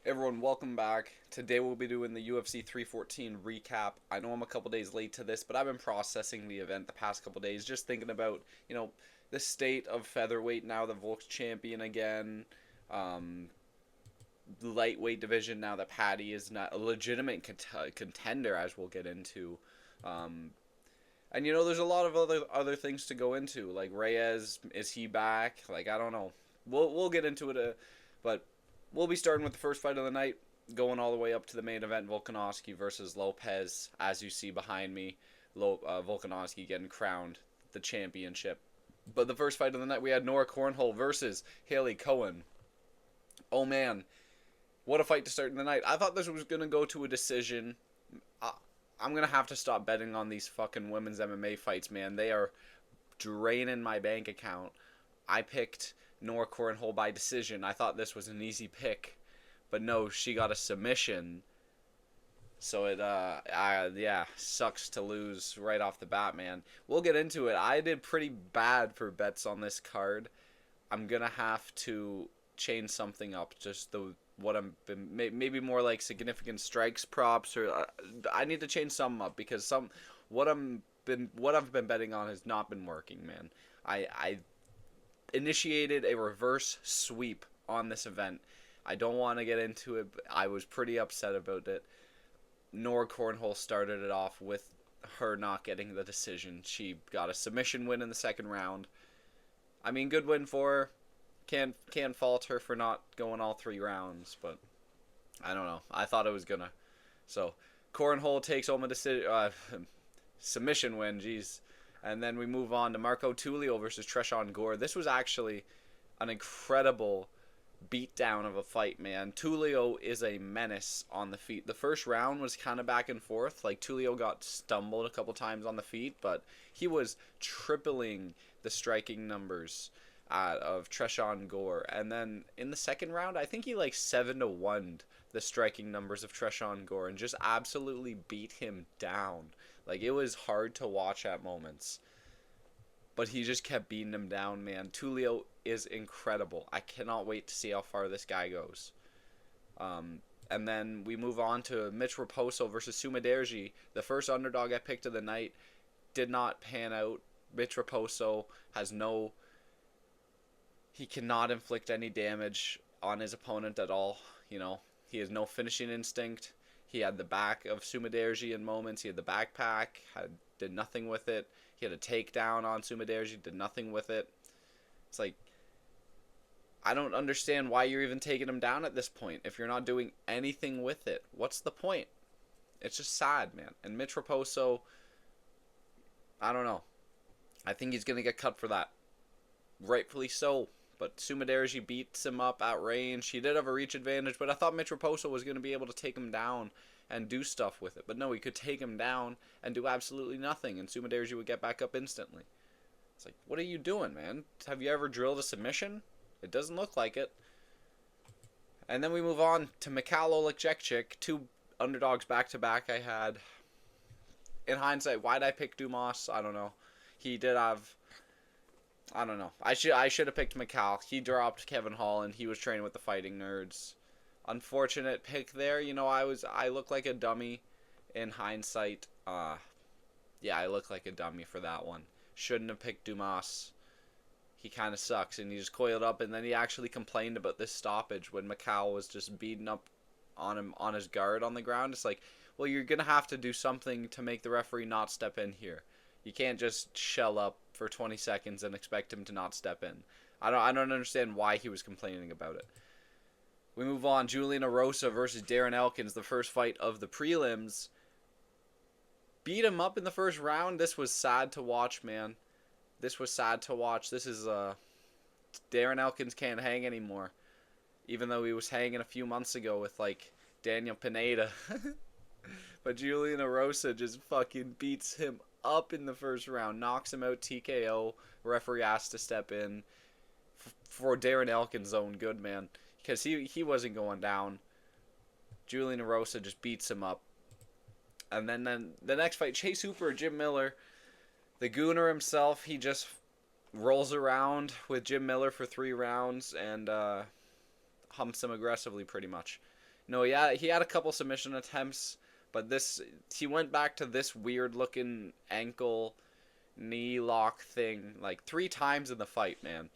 Everyone, welcome back. Today we'll be doing the UFC 314 recap. I know I'm a couple days late to this, but I've been processing the event the past couple days, just thinking about, the state of featherweight now that Volk's champion again. Um, the lightweight division now that Patty is not a legitimate contender, as we'll get into. Um, and there's a lot of other things to go into, like Reyes, is he back? Like I don't know. We'll get into it, but we'll be starting with the first fight of the night, going all the way up to the main event, Volkanovski versus Lopez. As you see behind me, Volkanovski getting crowned the championship. But the first fight of the night, we had Nora Cornhole versus Haley Cohen. Oh man, what a fight to start the night! I thought this was gonna go to a decision. I'm gonna have to stop betting on these fucking women's MMA fights, man. They are draining my bank account. I picked Nora Cornhole by decision. I thought this was an easy pick, but no, she got a submission. So yeah, sucks to lose right off the bat, man. We'll get into it. I did pretty bad for bets on this card. I'm gonna have to change something up. Just the what I'm been maybe more like significant strikes props, or I need to change some up because what I've been betting on has not been working, man. I initiated a reverse sweep on this event. I don't want to get into it, but I was pretty upset about it. Nora Cornhole started it off with her not getting the decision. She got a submission win in the second round. I mean, good win for her. Can't fault her for not going all 3 rounds, but I don't know. I thought it was gonna. So Cornhole takes home a submission win. Jeez. And then we move on to Marco Tulio versus Treshawn Gore. This was actually an incredible beatdown of a fight, man. Tulio is a menace on the feet. The first round was kind of back and forth. Like, Tulio got stumbled a couple times on the feet, but he was tripling the striking numbers of Treshawn Gore. And then in the second round, I think he like 7-1'd the striking numbers of Treshawn Gore and just absolutely beat him down. Like, it was hard to watch at moments. But he just kept beating him down, man. Tulio is incredible. I cannot wait to see how far this guy goes. And then we move on to Mitch Raposo versus Sumaderji. The first underdog I picked of the night did not pan out. Mitch Raposo has no... He cannot inflict any damage on his opponent at all. He has no finishing instinct. He had the back of Sumaderji in moments. He had the backpack, did nothing with it. He had a takedown on Sumaderji, did nothing with it. It's like, I don't understand why you're even taking him down at this point if you're not doing anything with it. What's the point? It's just sad, man. And Mitch Raposo, I don't know. I think he's going to get cut for that. Rightfully so. But Sumaderji beats him up at range. He did have a reach advantage, but I thought Mitch Raposo was going to be able to take him down and do stuff with it. But no, he could take him down and do absolutely nothing, and Sumaderji would get back up instantly. It's like, what are you doing, man? Have you ever drilled a submission? It doesn't look like it. And then we move on to Mikhail Olekjekchik, 2 underdogs back-to-back I had. In hindsight, why'd I pick Dumas? I don't know. He did have... I don't know. I should have picked Mikhail. He dropped Kevin Hall, and he was training with the Fighting Nerds. Unfortunate pick there. I look like a dummy in hindsight. Yeah, I look like a dummy for that one. Shouldn't have picked Dumas. He kind of sucks, and he just coiled up, and then he actually complained about this stoppage when Mikhail was just beating up on him on his guard on the ground. It's like, well, you're gonna have to do something to make the referee not step in here. You can't just shell up for 20 seconds and expect him to not step in. I don't understand why he was complaining about it. We move on. Julian Erosa versus Darren Elkins, the first fight of the prelims. Beat him up in the first round. This was sad to watch, man. This was sad to watch. This is Darren Elkins can't hang anymore. Even though he was hanging a few months ago with like Daniel Pineda. But Julian Erosa just fucking beats him up in the first round, knocks him out TKO. Referee has to step in for Darren Elkins' own good, man, because he wasn't going down. Julian Erosa just beats him up. And then the next fight, Chase Hooper, Jim Miller, the Gooner himself, he just rolls around with Jim Miller for 3 rounds and humps him aggressively pretty much. No, yeah, he had a couple submission attempts, but this he went back to this weird looking ankle knee lock thing like 3 times in the fight, man.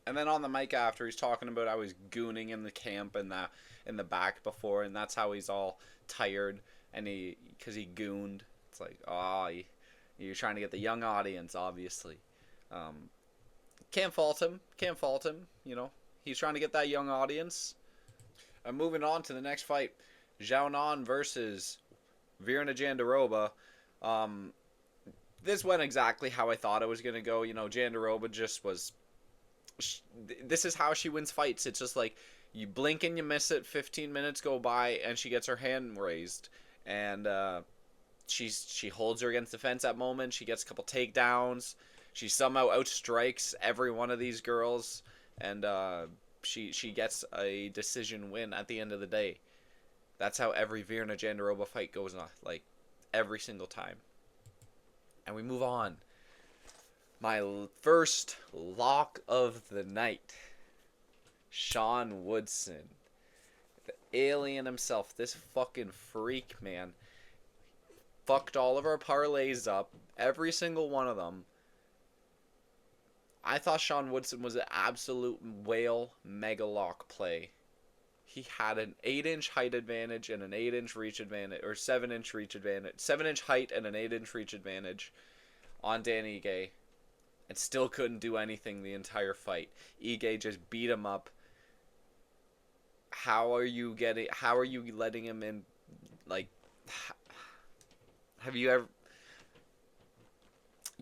And then on the mic after, he's talking about how he's gooning in the camp and in the back before, and that's how he's all tired and because he gooned. It's like, oh, you're trying to get the young audience, obviously. Um, can't fault him. Can't fault him. You know, he's trying to get that young audience. Moving on to the next fight, Zhao Nan versus Virna Jandiroba. This went exactly how I thought it was gonna go. You know, Jandiroba just was. This is how she wins fights. It's just like you blink and you miss it. 15 minutes go by and she gets her hand raised, and she holds her against the fence at moment. She gets a couple takedowns. She somehow outstrikes every one of these girls, and she gets a decision win at the end of the day. That's how every Virna Jandiroba fight goes on, like every single time. And we move on. My first lock of the night, Sean Woodson, the alien himself, this fucking freak, man, fucked all of our parlays up, every single one of them. I thought Sean Woodson was an absolute whale mega lock play. He had an 8-inch height advantage and an 8-inch reach advantage, or 7-inch reach advantage, 7-inch height and an 8-inch reach advantage on Dan Ige, and still couldn't do anything the entire fight. Ige just beat him up. How are you letting him in? Like, have you ever?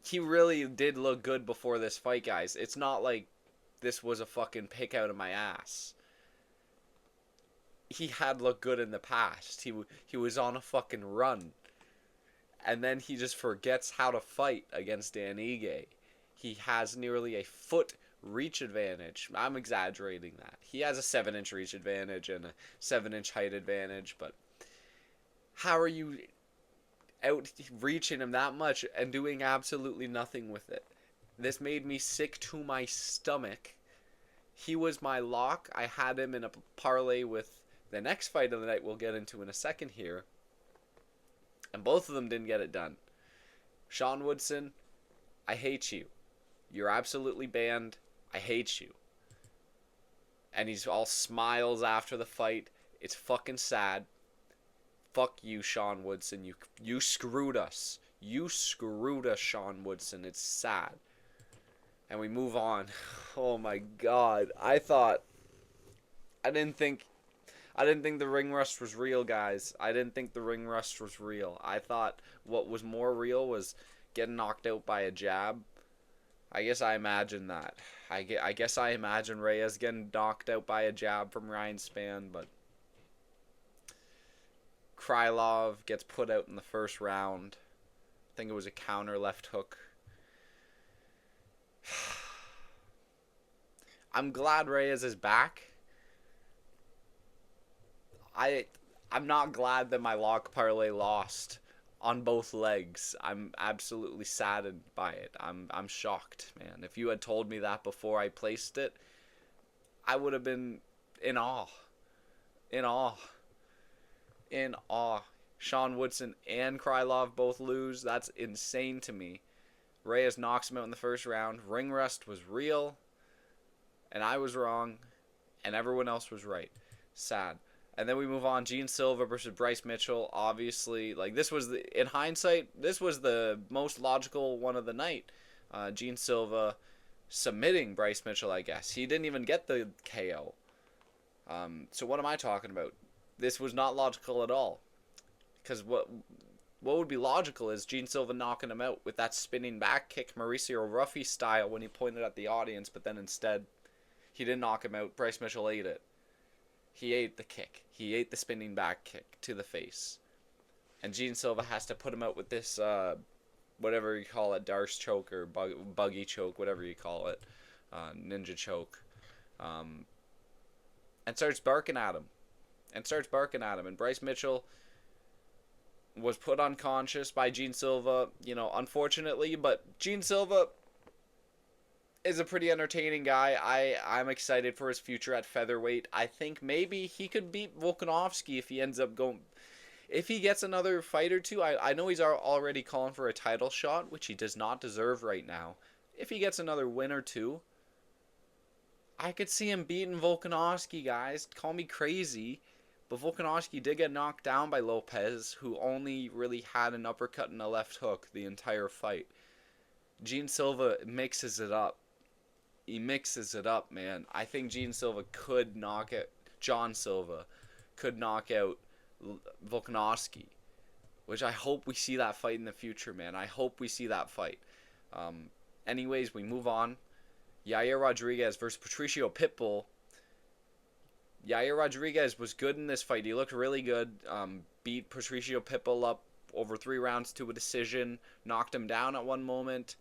He really did look good before this fight, guys. It's not like this was a fucking pick out of my ass. He had looked good in the past. He was on a fucking run. And then he just forgets how to fight against Dan Ige. He has nearly a foot reach advantage. I'm exaggerating that. He has a 7-inch reach advantage and a 7-inch height advantage, but how are you out reaching him that much and doing absolutely nothing with it? This made me sick to my stomach. He was my lock. I had him in a parlay with the next fight of the night we'll get into in a second here. And both of them didn't get it done. Sean Woodson, I hate you. You're absolutely banned. I hate you. And he's all smiles after the fight. It's fucking sad. Fuck you, Sean Woodson. You screwed us. You screwed us, Sean Woodson. It's sad. And we move on. Oh my god. I didn't think the ring rust was real, guys. I didn't think the ring rust was real. I thought what was more real was getting knocked out by a jab. I guess I imagined that. I guess I imagine Reyes getting knocked out by a jab from Ryan Spann, but Krylov gets put out in the first round. I think it was a counter left hook. I'm glad Reyes is back. I'm not glad that my lock parlay lost on both legs. I'm absolutely saddened by it. I'm shocked, man. If you had told me that before I placed it, I would have been in awe. In awe. In awe. Sean Woodson and Krylov both lose. That's insane to me. Reyes knocks him out in the first round. Ring rust was real, and I was wrong, and everyone else was right. Sad. And then we move on. Gene Silva versus Bryce Mitchell. Obviously, like in hindsight, this was the most logical one of the night. Gene Silva submitting Bryce Mitchell, I guess. He didn't even get the KO. So what am I talking about? This was not logical at all. Because what would be logical is Gene Silva knocking him out with that spinning back kick, Mauricio Ruffy style, when he pointed at the audience, but then instead he didn't knock him out. Bryce Mitchell ate it. He ate the kick. He ate the spinning back kick to the face. And Gene Silva has to put him out with this, whatever you call it, Darce choke or buggy choke, whatever you call it, ninja choke, and starts barking at him. And Bryce Mitchell was put unconscious by Gene Silva, unfortunately. But Gene Silva, is a pretty entertaining guy. I'm excited for his future at featherweight. I think maybe he could beat Volkanovski if he ends up going. If he gets another fight or two, I know he's already calling for a title shot, which he does not deserve right now. If he gets another win or two, I could see him beating Volkanovski, guys. Call me crazy, but Volkanovski did get knocked down by Lopes, who only really had an uppercut and a left hook the entire fight. Gene Silva mixes it up. He mixes it up, man. I think Gene Silva could knock out John Silva, could knock out Volkanovski, which I hope we see that fight in the future, man. I hope we see that fight. Anyways, we move on. Yair Rodriguez versus Patricio Pitbull. Yair Rodriguez was good in this fight. He looked really good. Beat Patricio Pitbull up over 3 rounds to a decision. Knocked him down at one moment.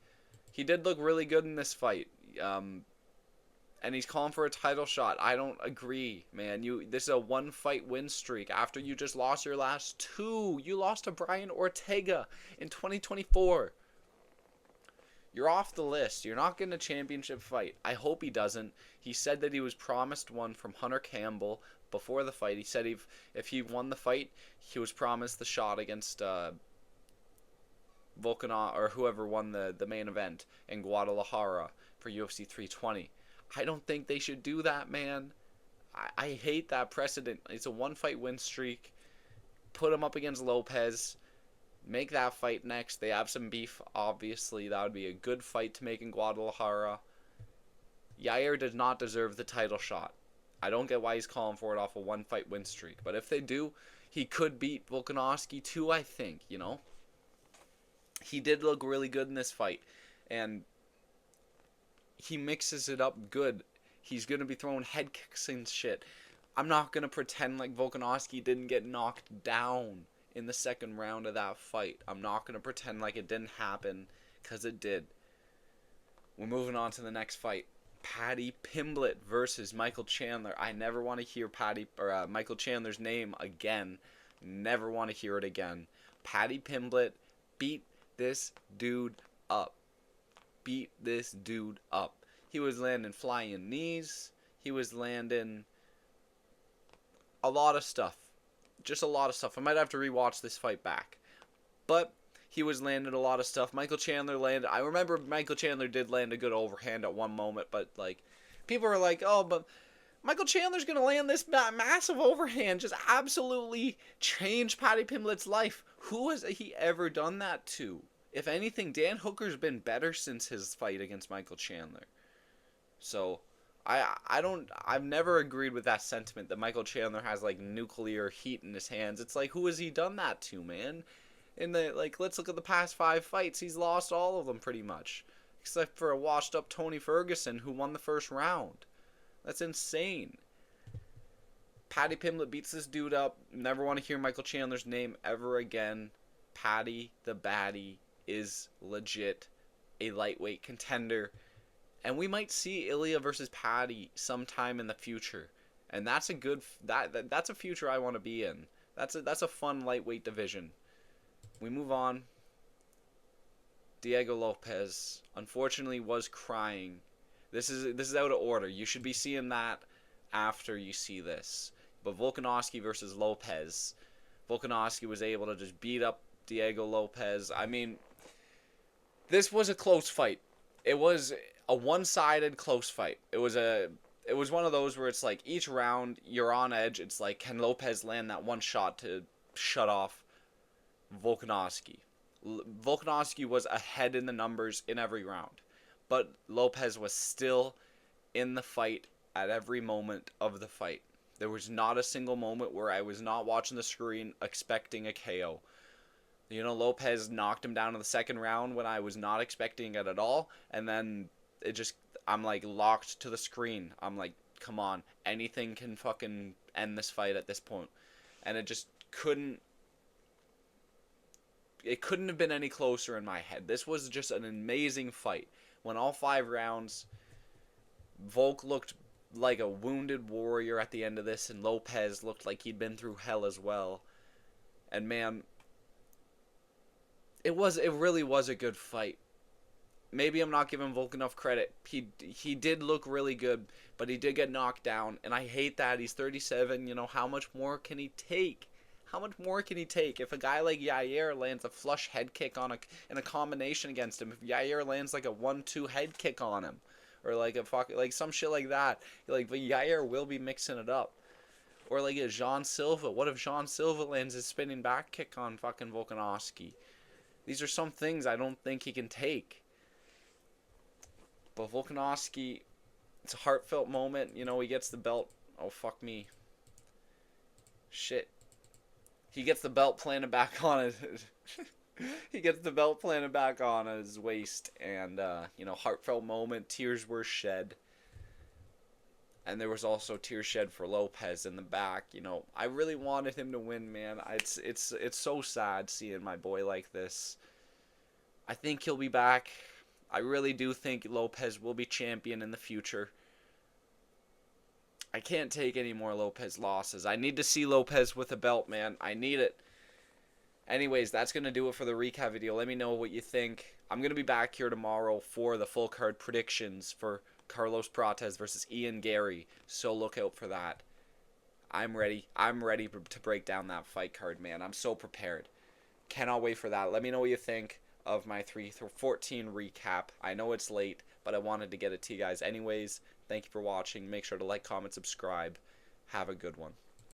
He did look really good in this fight. And he's calling for a title shot. I don't agree, man. This is a 1-fight win streak after you just lost your last 2. You lost to Brian Ortega in 2024. You're off the list. You're not getting a championship fight. I hope he doesn't. He said that he was promised one from Hunter Campbell before the fight. He said if he won the fight, he was promised the shot against Volkanov or whoever won the main event in Guadalajara for UFC 320. I don't think they should do that, man. I hate that precedent. It's a 1-fight win streak. Put him up against Lopes. Make that fight next. They have some beef, obviously. That would be a good fight to make in Guadalajara. Yair does not deserve the title shot. I don't get why he's calling for it off a 1-fight win streak. But if they do, he could beat Volkanovski too, I think, you know? He did look really good in this fight. And he mixes it up good. He's going to be throwing head kicks and shit. I'm not going to pretend like Volkanovski didn't get knocked down in the second round of that fight. I'm not going to pretend like it didn't happen, because it did. We're moving on to the next fight. Paddy Pimblett versus Michael Chandler. I never want to hear Michael Chandler's name again. Never want to hear it again. Paddy Pimblett beat this dude up. Beat this dude up. He was landing flying knees. He was landing a lot of stuff. Just a lot of stuff. I might have to rewatch this fight back. But he was landing a lot of stuff. Michael Chandler landed. I remember Michael Chandler did land a good overhand at one moment. But, like, people are like, oh, but Michael Chandler's going to land this massive overhand. Just absolutely change Paddy Pimblett's life. Who has he ever done that to? If anything, Dan Hooker's been better since his fight against Michael Chandler. So I've never agreed with that sentiment that Michael Chandler has like nuclear heat in his hands. It's like, who has he done that to, man? Let's look at the past 5 fights. He's lost all of them pretty much, except for a washed up Tony Ferguson who won the first round. That's insane. Paddy Pimblett beats this dude up. Never want to hear Michael Chandler's name ever again. Paddy the Baddie is legit a lightweight contender. And we might see Ilya versus Paddy sometime in the future. And that's a good that's a future I want to be in. That's a fun lightweight division. We move on. Diego Lopes unfortunately was crying. This is out of order. You should be seeing that after you see this. But Volkanovski versus Lopes. Volkanovski was able to just beat up Diego Lopes. I mean, this was a close fight. It was a one-sided close fight. It was one of those where it's like each round you're on edge. It's like, can Lopes land that one shot to shut off Volkanovski? Volkanovski was ahead in the numbers in every round, but Lopes was still in the fight at every moment of the fight. There was not a single moment where I was not watching the screen expecting a KO. You know, Lopes knocked him down in the second round when I was not expecting it at all, and then I'm like locked to the screen. I'm like, come on, anything can fucking end this fight at this point. And it just couldn't have been any closer in my head. This was just an amazing fight. When all 5 rounds, Volk looked like a wounded warrior at the end of this, and Lopes looked like he'd been through hell as well. And man, it really was a good fight. maybe I'm not giving Volk enough credit. He did look really good, but he did get knocked down, and I hate that. He's 37. You know, how much more can he take? How much more can he take? If a guy like Yair lands a flush head kick in a combination against him, if Yair lands like a 1-2 head kick on him, or like like some shit like that, like Yair will be mixing it up. Or like a Jean Silva. What if Jean Silva lands a spinning back kick on fucking Volkanovski? These are some things I don't think he can take. But Volkanovski, it's a heartfelt moment. You know, he gets the belt. Oh, fuck me. Shit. He gets the belt planted back on his... he gets the belt planted back on his waist. And, you know, heartfelt moment. Tears were shed. And there was also tears shed for Lopes in the back. You know, I really wanted him to win, man. It's so sad seeing my boy like this. I think he'll be back. I really do think Lopes will be champion in the future. I can't take any more Lopes losses. I need to see Lopes with a belt, man. I need it. Anyways, that's going to do it for the recap video. Let me know what you think. I'm going to be back here tomorrow for the full card predictions for Carlos Prates versus Ian Gary. So look out for that. I'm ready. I'm ready to break down that fight card, man. I'm so prepared. Cannot wait for that. Let me know what you think of my 3-14 recap. I know it's late, but I wanted to get it to you guys anyways. Thank you for watching. Make sure to like, comment, subscribe. Have a good one.